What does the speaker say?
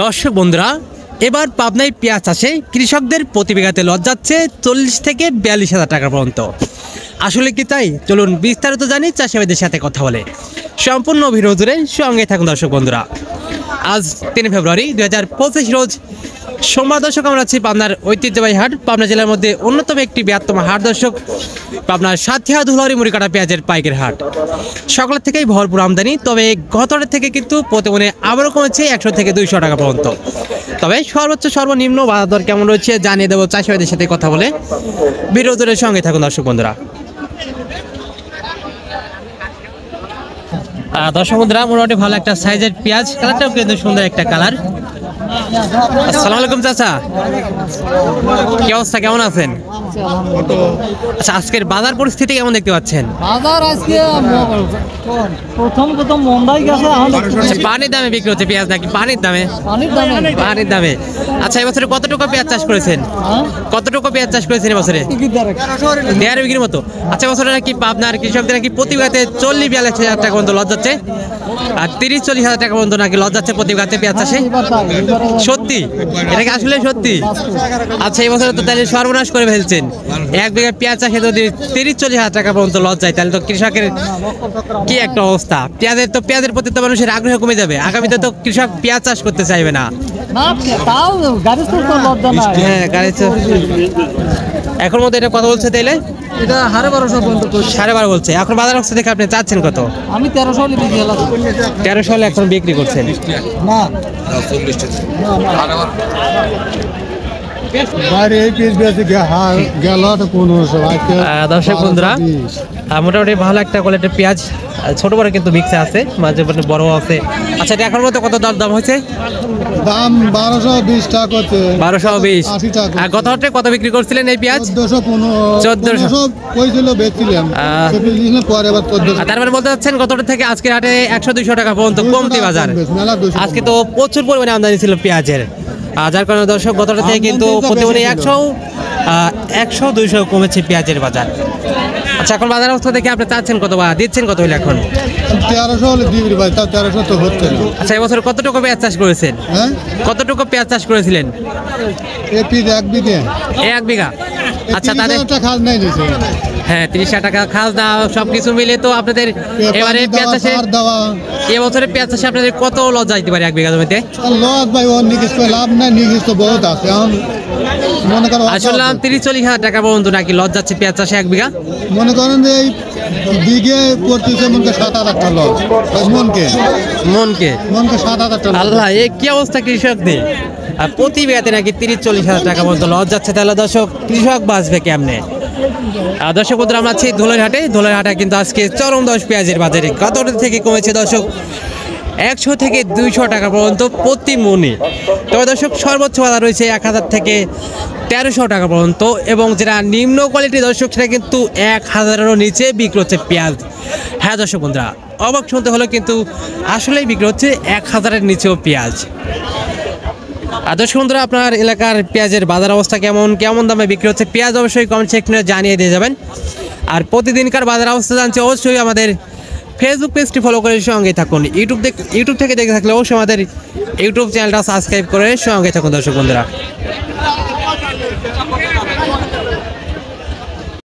দর্শক বন্ধুরা, এবার পাবনায় পেঁয়াজ চাষে কৃষকদের প্রতি বিঘাতে লস যাচ্ছে 40 থেকে 42,000 টাকা পর্যন্ত। আসলে কি তাই? চলুন বিস্তারিত জানি চাষিবাদের সাথে কথা বলে। সম্পূর্ণ ভিডিও জুড়ে সঙ্গে থাকুন দর্শক বন্ধুরা। আজ 3 ফেব্রুয়ারি 2025 রোজ সোমবার। দর্শক, আমরা আছি পাবনার ঐতিহ্যবাহী হাট, পাবনা জেলার মধ্যে অন্যতম একটি বৃহত্তম হাট দর্শক, পাবনার সাথিয়া ধুলারি মুড়িকাটা পেঁয়াজের পাইকের হাট। সকালের থেকেই ভরপুর আমদানি, তবে গতরের থেকে কিন্তু প্রতিমনে আবারও কমেছে 100 থেকে 200 টাকা পর্যন্ত। তবে সর্বোচ্চ সর্বনিম্ন বাজার দর কেমন রয়েছে জানিয়ে দেবো চাষিবাদের সাথে কথা বলে। ভিডিও জুড়ে সঙ্গে থাকুন দর্শক বন্ধুরা। দর্শক বন্ধুরা, মোটামুটি ভালো একটা সাইজের পেঁয়াজ, কালারটাও কিন্তু সুন্দর একটা কালার। আসসালামু আলাইকুম চাচা, কি অবস্থা, কেমন আছেন? আচ্ছা, আজকের বাজার পরিস্থিতি কেমন দেখতে পাচ্ছেন? বাজার আজকে প্রথম মন্দাই গেছে। পানির দামে বিক্রি হচ্ছে পেঁয়াজ নাকি পানির দামে? পানির দামে। আচ্ছা, এবছরে কতটুকু পেঁয়াজ চাষ করেছেন? কতটুকু পেঁয়াজ চাষ করেছেন এবছরে? 1.5 বিঘির মতো। আচ্ছা, এবছরে নাকি আপনার কৃষকদের নাকি প্রতি বিঘাতে 40-42,000 টাকা পর্যন্ত লস যাচ্ছে, আর 30-40,000 টাকা পর্যন্ত নাকি লস যাচ্ছে প্রতি বিঘাতে পেঁয়াজ চাষে। সত্যি? এটা কি আসলে সত্যি? আচ্ছা, এই বছর তো তাহলে সর্বনাশ করে ফেলছেন। 1 বিঘা পেঁয়াজ চাষে যদি 30-40,000 টাকা পর্যন্ত লস যায়, তাহলে তো কৃষকের কি একটা অবস্থা। পেঁয়াজের প্রতি তো মানুষের আগ্রহ কমে যাবে। আগামীতে তো কৃষক পেঁয়াজ চাষ করতে চাইবে না। হ্যাঁ, গাড়ি এখন মধ্যে এটা কত বলছে তাইলে? এটা 12,500 পর্যন্ত। 12.5 বলছে। এখন বাজার অবস্থা দেখে আপনি চাচ্ছেন কত? আমি 1300 বিক্রি করলাম। 1300 এখন বিক্রি করছেন? না, দর্শক বন্ধুরা, মোটামুটি ভালো একটা কোয়ালিটির পেঁয়াজ, ছোট বড় কিন্তু মিক্সে আছে, মাঝে মাঝে বড় আছে। আচ্ছা, এটা এখন মতো কত দাম হয়েছে? দাম 1220 টাকা হচ্ছে। 1220 টাকা। আর গত হাটে কত বিক্রি করছিলেন এই পেঁয়াজ? 1400 কইছিল বেচছিলাম, পরে আবার 1400। তার মানে বলতে চাচ্ছেন গত হাট থেকে আজকের হাটে 100-200 টাকা পর্যন্ত কমতি বাজার। আজকে তো প্রচুর পরিমাণে আমদানি ছিল পেঁয়াজের, যার কারণে দর্শক গত হাট থেকে কিন্তু প্রতিদিন 100-200 কমেছে পেঁয়াজের বাজার। আচ্ছা, এখন বাজার অবস্থা দেখে আপনি চাচ্ছেন কত বা দিচ্ছেন কত হলে এখন? 1300 হলে দিবি ভাই, তাও 1300 তো হচ্ছে না। আচ্ছা, এবছর কতটুকু পেঁয়াজ চাষ করেছেন? হ্যাঁ, কতটুকু পেঁয়াজ চাষ করেছিলেন? এক বিঘা। 1 বিঘা। আচ্ছা, তাহলে খাল নাই দিছে। হ্যাঁ, 30,000 টাকা খাল দাও সবকিছু মিলে তো আপনাদের এবারে পেঁয়াজ চাষে, এবছরে পেঁয়াজ চাষে আপনাদের কত লস যাইতে পারে 1 বিঘা জমিতে? লস ভাই, ওর নিকিস লাভ নাই, নিকিস তো বহুত আছে। এখন মনে করেন আসলে 30-40,000 টাকা পর্যন্ত নাকি লস যাচ্ছে পেঁয়াজ চাষে 1 বিঘা। মনে করেন যে এই বিঘে পড়তেছে মনকে 7,000 টাকা লস। মনকে 7,000 টাকা। আল্লাহ, এ কি অবস্থা কৃষকদের! আর প্রতি বিঘাতে নাকি 30-40,000 টাকা পর্যন্ত লস যাচ্ছে, তাহলে দর্শক কৃষক বাঁচবে কেমনে? দর্শক বন্ধুরা, আমরা আছি ধুলাইহাটে। ধুলাইহাটে কিন্তু আজকে চরম দশ পেঁয়াজের বাজারে গত থেকে কমেছে দর্শক 100 থেকে 200 টাকা পর্যন্ত প্রতি মনে। তবে দর্শক সর্বোচ্চ বাজার রয়েছে 1000 থেকে 1300 টাকা পর্যন্ত, এবং যেটা নিম্ন কোয়ালিটি দর্শক সেটা কিন্তু 1000-এরও নিচে বিক্রি হচ্ছে পেঁয়াজ। হ্যাঁ দর্শক বন্ধুরা, অবাক শুনতে হলো কিন্তু আসলেই বিক্রি হচ্ছে 1000-এর নিচেও পেঁয়াজ। আর দর্শক বন্ধুরা, আপনার এলাকার পেঁয়াজের বাজার অবস্থা কেমন দামে বিক্রি হচ্ছে পেঁয়াজ অবশ্যই কমেন্ট সেকশনে জানিয়ে দিয়ে যাবেন। আর প্রতিদিনকার বাজার অবস্থা জানতে অবশ্যই আমাদের ফেসবুক পেজটি ফলো করে সঙ্গে থাকুন। ইউটিউব থেকে দেখে থাকলে অবশ্যই আমাদের ইউটিউব চ্যানেলটা সাবস্ক্রাইব করে সঙ্গে থাকুন দর্শক বন্ধুরা।